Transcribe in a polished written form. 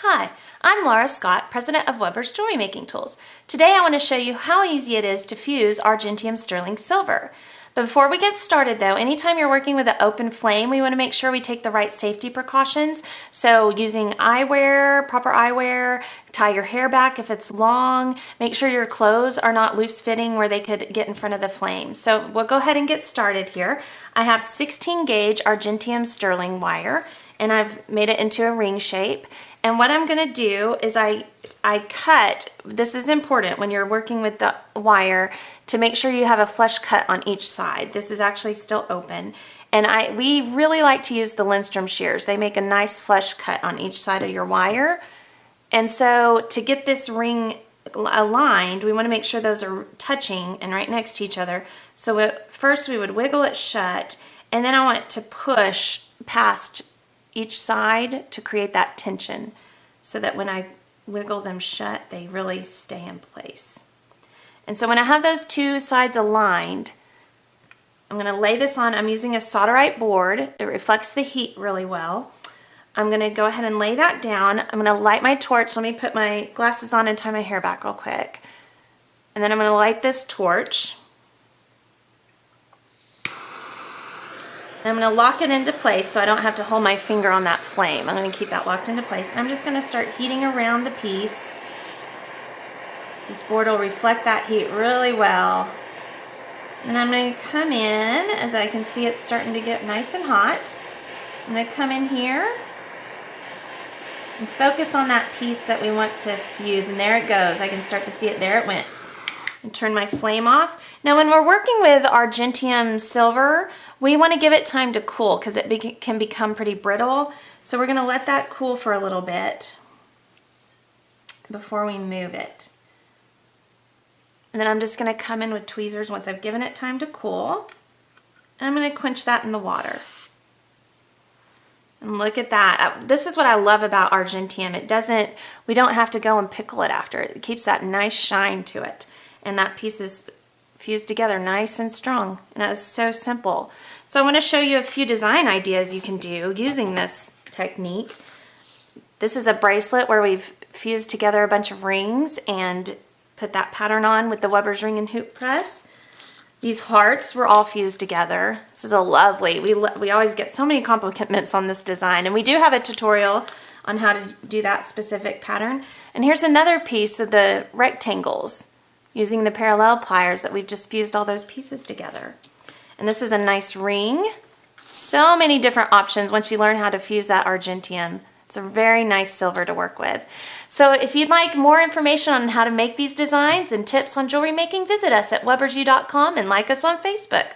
Hi, I'm Laura Scott, president of Weber's Jewelry Making Tools. Today I want to show you how easy it is to fuse Argentium sterling silver. But before we get started though, anytime you're working with an open flame, we want to make sure we take the right safety precautions. So using eyewear, proper eyewear, tie your hair back if it's long, make sure your clothes are not loose fitting where they could get in front of the flame. So we'll go ahead and get started here. I have 16 gauge Argentium sterling wire and I've made it into a ring shape. And what I'm gonna do is I cut, this is important when you're working with the wire, to make sure you have a flush cut on each side. This is actually still open. And we really like to use the Lindstrom shears. They make a nice flush cut on each side of your wire. And so to get this ring aligned, we wanna make sure those are touching and right next to each other. So first we would wiggle it shut, and then I want to push past each side to create that tension so that when I wiggle them shut, they really stay in place. And so when I have those two sides aligned, I'm going to lay this on. I'm using a solderite board. It reflects the heat really well. I'm going to go ahead and lay that down. I'm going to light my torch. Let me put my glasses on and tie my hair back real quick. And then I'm going to light this torch. And I'm going to lock it into place so I don't have to hold my finger on that flame. I'm going to keep that locked into place. And I'm just going to start heating around the piece. This board will reflect that heat really well. And I'm going to come in, as I can see it's starting to get nice and hot. I'm going to come in here and focus on that piece that we want to fuse. And there it goes. I can start to see it. There it went. And turn my flame off. Now when we're working with Argentium silver, we want to give it time to cool because it can become pretty brittle. So we're going to let that cool for a little bit before we move it. And then I'm just going to come in with tweezers once I've given it time to cool. And I'm going to quench that in the water. And look at that. This is what I love about Argentium. We don't have to go and pickle it after. It keeps that nice shine to it. And that piece is fused together nice and strong. And that is so simple. So I want to show you a few design ideas you can do using this technique. This is a bracelet where we've fused together a bunch of rings and put that pattern on with the Weber's ring and hoop press. These hearts were all fused together. This is a lovely, we always get so many compliments on this design, and we do have a tutorial on how to do that specific pattern. And here's another piece of the rectangles using the parallel pliers that we've just fused all those pieces together. And this is a nice ring. So many different options once you learn how to fuse that Argentium. It's a very nice silver to work with. So if you'd like more information on how to make these designs and tips on jewelry making, visit us at webersu.com and like us on Facebook.